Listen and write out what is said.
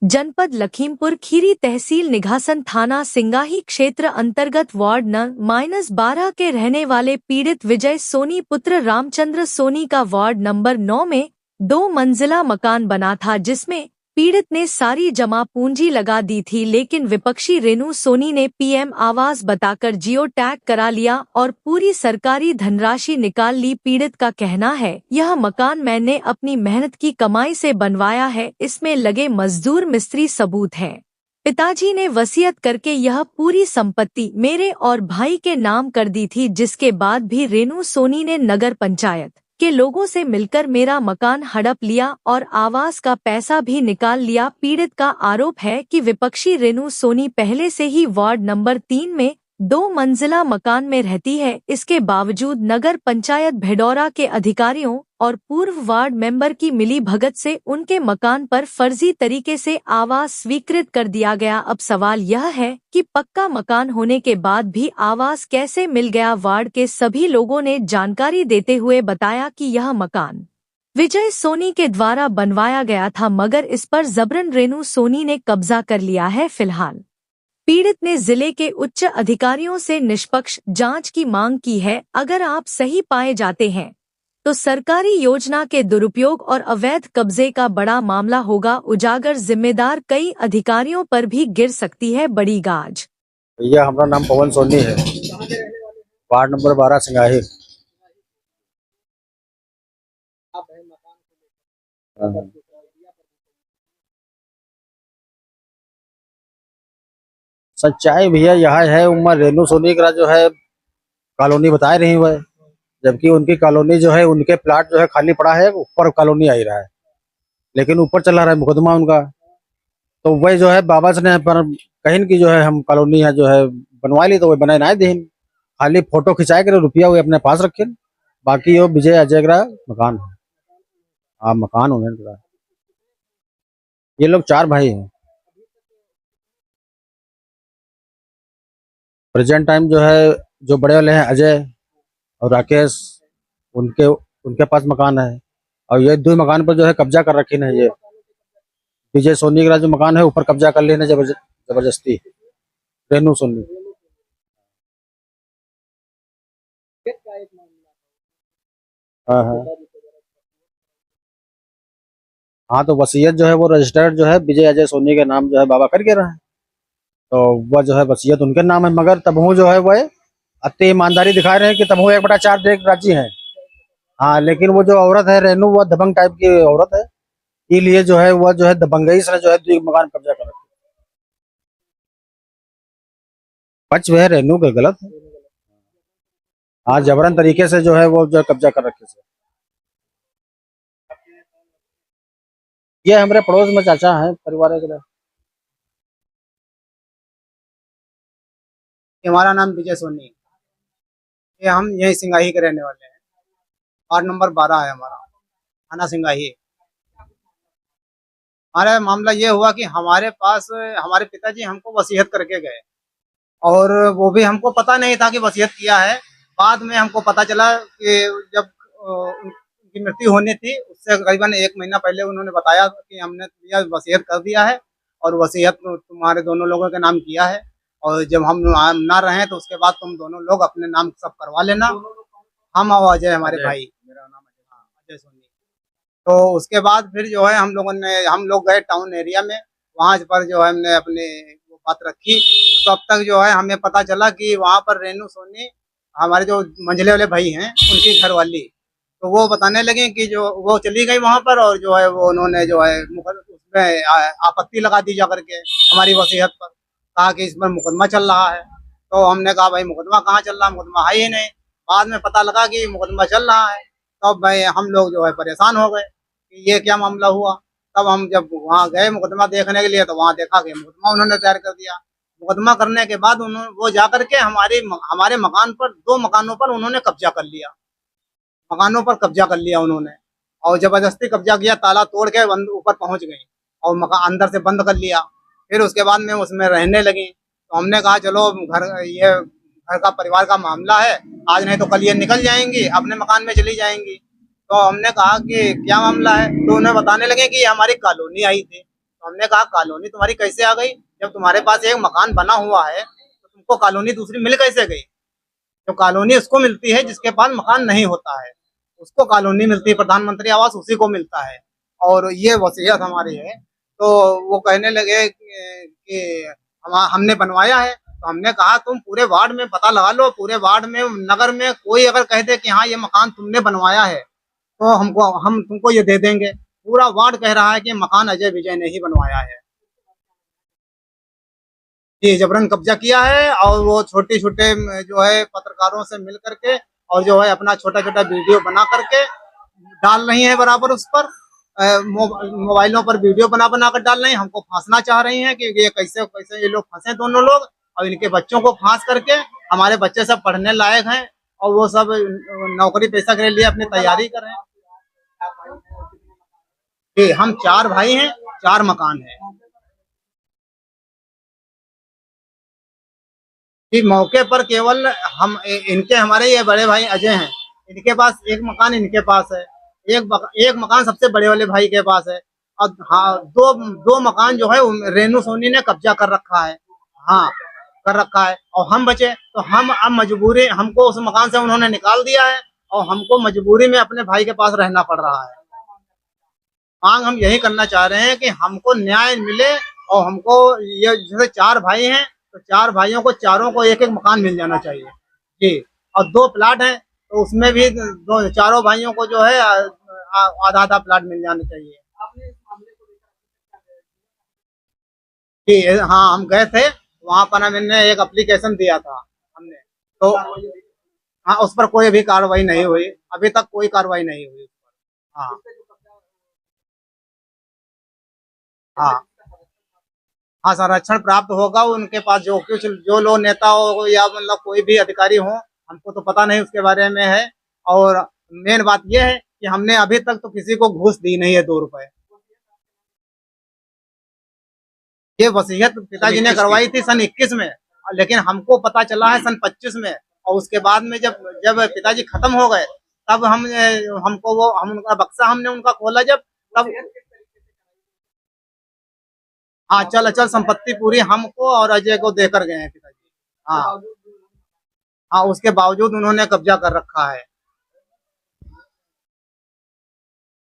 जनपद लखीमपुर खीरी तहसील निघासन थाना सिंगाही क्षेत्र अंतर्गत वार्ड न-12 के रहने वाले पीड़ित विजय सोनी पुत्र रामचंद्र सोनी का वार्ड नंबर 9 में 2 मंजिला मकान बना था, जिसमें पीड़ित ने सारी जमा पूंजी लगा दी थी, लेकिन विपक्षी रेनू सोनी ने पीएम आवास बताकर जियो टैग करा लिया और पूरी सरकारी धनराशि निकाल ली। पीड़ित का कहना है, यह मकान मैंने अपनी मेहनत की कमाई से बनवाया है, इसमें लगे मजदूर मिस्त्री सबूत हैं। पिताजी ने वसीयत करके यह पूरी संपत्ति मेरे और भाई के नाम कर दी थी, जिसके बाद भी रेनू सोनी ने नगर पंचायत के लोगों से मिलकर मेरा मकान हड़प लिया और आवास का पैसा भी निकाल लिया। पीड़ित का आरोप है कि विपक्षी रेनू सोनी पहले से ही वार्ड नंबर 3 में 2 मंजिला मकान में रहती है। इसके बावजूद नगर पंचायत भेडौरा के अधिकारियों और पूर्व वार्ड मेंबर की मिली भगत से उनके मकान पर फर्जी तरीके से आवास स्वीकृत कर दिया गया। अब सवाल यह है कि पक्का मकान होने के बाद भी आवास कैसे मिल गया। वार्ड के सभी लोगों ने जानकारी देते हुए बताया कि यह मकान विजय सोनी के द्वारा बनवाया गया था, मगर इस पर जबरन रेनू सोनी ने कब्जा कर लिया है। फिलहाल पीड़ित ने जिले के उच्च अधिकारियों से निष्पक्ष जांच की मांग की है। अगर आप सही पाए जाते हैं तो सरकारी योजना के दुरुपयोग और अवैध कब्जे का बड़ा मामला होगा उजागर। जिम्मेदार कई अधिकारियों पर भी गिर सकती है बड़ी गाज। भैया, हमारा नाम पवन सोनी है, वार्ड नंबर 12 सिंगाही। सच्चाई भैया यह है, उम्र रेनू सोनी का जो है कॉलोनी बता रही हुआ है, जबकि उनकी कॉलोनी जो है, उनके प्लाट जो है खाली पड़ा है, ऊपर कॉलोनी आ ही रहा है, लेकिन ऊपर चला रहा है मुकदमा उनका। तो वह जो है बाबा से ने पर कहीं की जो है हम कॉलोनी है जो है बनवा ली, तो वह बनाए ना दें, खाली फोटो खिंचाए कर रुपया वो अपने पास रखे। बाकी वो विजय अजय का मकान है। हाँ, मकान उन्हें। ये लोग 4 भाई हैं। प्रेजेंट टाइम जो है, जो बड़े वाले हैं अजय और राकेश, उनके उनके पास मकान है, और ये 2 मकान पर जो है कब्जा कर रखी है। ये विजय सोनी का जो मकान है ऊपर कब्जा कर लेना जबरदस्ती, रेनू सोनी। हाँ हाँ हाँ, तो वसीयत जो है वो रजिस्टर्ड जो है विजय अजय सोनी के नाम जो है बाबा करके रहा है, तो वह जो है वसीयत उनके नाम है। मगर तबहू जो है वह अति ईमानदारी दिखा रहे हैं कि तबहू 1/4 देख राजी है। हाँ, लेकिन वो जो औरत है रेनू, वो दबंग टाइप की औरत है, इसलिए जो है वह जो है दबंगई से जो है 2 मकान कब्जा कर रखे। पक्ष वह रेनू का गलत है। हाँ, जबरन तरीके से जो है वो जो कब्जा कर रखे से। ये हमारे पड़ोस में चाचा है, परिवार के। हमारा नाम विजय सोनी है। ये हम यही सिंगाही के रहने वाले हैं। वार्ड नंबर 12 है हमारा, थाना सिंगाही। हमारा मामला ये हुआ कि हमारे पास हमारे पिताजी हमको वसीयत करके गए, और वो भी हमको पता नहीं था कि वसीयत किया है। बाद में हमको पता चला कि जब उनकी मृत्यु होनी थी, उससे करीबन 1 महीना पहले उन्होंने बताया कि हमने वसीयत कर दिया है, और वसीयत तुम्हारे दोनों लोगों के नाम किया है, और जब हम ना रहे तो उसके बाद तुम दोनों लोग अपने नाम सब करवा लेना। हम और अजय, हमारे भाई, मेरा नाम अजय सोनी। तो उसके बाद फिर जो है हम लोग गए टाउन एरिया में, वहाँ पर जो है हमने अपनी वो बात रखी। तो अब तक जो है हमें पता चला कि वहाँ पर रेनू सोनी, हमारे जो मंझले वाले भाई हैं, उनकी घरवाली, तो वो बताने लगे कि जो वो चली गई वहाँ पर, और जो है वो उन्होंने जो है उसमें आपत्ति लगा दी जाकर के हमारी वसीयत पर, कहा कि इसमें मुकदमा चल रहा है। तो हमने कहा भाई मुकदमा कहाँ चल रहा है, मुकदमा है ही नहीं। बाद में पता लगा कि मुकदमा चल रहा है। तब भाई हम लोग जो है परेशान हो गए कि ये क्या मामला हुआ। तब हम जब वहाँ गए मुकदमा देखने के लिए, तो वहाँ देखा कि मुकदमा उन्होंने तैयार कर दिया। मुकदमा करने के बाद उन्होंने वो जाकर के हमारे मकान पर, 2 मकानों पर उन्होंने कब्जा कर लिया। मकानों पर कब्जा कर लिया उन्होंने, और जबरदस्ती कब्जा किया, ताला तोड़ के ऊपर पहुंच गई और मकान अंदर से बंद कर लिया। फिर उसके बाद में उसमें रहने लगी। तो हमने कहा चलो ये घर का परिवार का मामला है, आज नहीं तो कल ये निकल जाएंगी, अपने मकान में चली जाएंगी। तो हमने कहा कि क्या मामला है, तो उन्हें बताने लगे कि हमारी कॉलोनी आई थी, तो हमने कहा कॉलोनी तुम्हारी कैसे आ गई, जब तुम्हारे पास एक मकान बना हुआ है तो तुमको कॉलोनी दूसरी मिल कैसे गई। तो कॉलोनी उसको मिलती है जिसके पास मकान नहीं होता है, उसको कॉलोनी मिलती है, प्रधानमंत्री आवास उसी को मिलता है। और ये वसीयत हमारी है। तो वो कहने लगे कि हमने बनवाया है। तो हमने कहा तुम पूरे वार्ड में पता लगा लो, पूरे वार्ड में नगर में कोई अगर कह दे कि हाँ ये मकान तुमने बनवाया है तो हम तुमको ये दे देंगे। पूरा वार्ड कह रहा है कि मकान अजय विजय ने ही बनवाया है। ये जबरन कब्जा किया है और वो छोटे छोटे जो है पत्रकारों से मिल करके और जो है अपना छोटा छोटा वीडियो बना करके डाल रही है बराबर उस पर मोबाइलों पर वीडियो बना बना कर डाल रही हैं। हमको फांसना चाह रही हैं कि ये कैसे कैसे ये लोग फंसे दोनों लोग, और इनके बच्चों को फांस करके हमारे बच्चे सब पढ़ने लायक हैं और वो सब नौकरी पेशा के लिए अपनी तैयारी कर रहे हैं। कि हम 4 भाई हैं, 4 मकान हैं। कि मौके पर केवल हम इनके हमारे ये बड़े भाई अजय हैं, इनके पास एक मकान इनके पास है, एक मकान सबसे बड़े वाले भाई के पास है, और हाँ दो मकान जो है रेनू सोनी ने कब्जा कर रखा है। हाँ कर रखा है और हम बचे, तो हम अब मजबूरी, हमको उस मकान से उन्होंने निकाल दिया है और हमको मजबूरी में अपने भाई के पास रहना पड़ रहा है। मांग हम यही करना चाह रहे हैं कि हमको न्याय मिले और हमको ये जैसे 4 भाई हैं तो 4 भाइयों को चारों को एक एक मकान मिल जाना चाहिए जी। और 2 प्लाट हैं तो उसमें भी दो चारों भाइयों को जो है आधा आधा प्लाट मिल जाना चाहिए जी। हाँ हम गए थे वहां पर, हमने एक एप्लीकेशन दिया था हमने, तो हाँ उस पर कोई भी कार्रवाई नहीं हुई, अभी तक कोई कार्रवाई नहीं हुई। हाँ हाँ हाँ संरक्षण प्राप्त होगा उनके पास, जो कुछ जो लोग नेता हो या मतलब कोई भी अधिकारी हो, हमको तो पता नहीं उसके बारे में है। और मेन बात यह है कि हमने अभी तक तो किसी को घूस दी नहीं है 2 रुपए। ये वसीयत पिताजी ने करवाई थी सन 21 में, लेकिन हमको पता चला है सन 25 में। और उसके बाद में जब जब पिताजी खत्म हो गए तब हमको वो हम उनका बक्सा हमने उनका खोला जब, तब हाँ चल अचल संपत्ति पूरी हमको और अजय को देकर गए हैं पिताजी। हाँ हाँ उसके बावजूद उन्होंने कब्जा कर रखा है।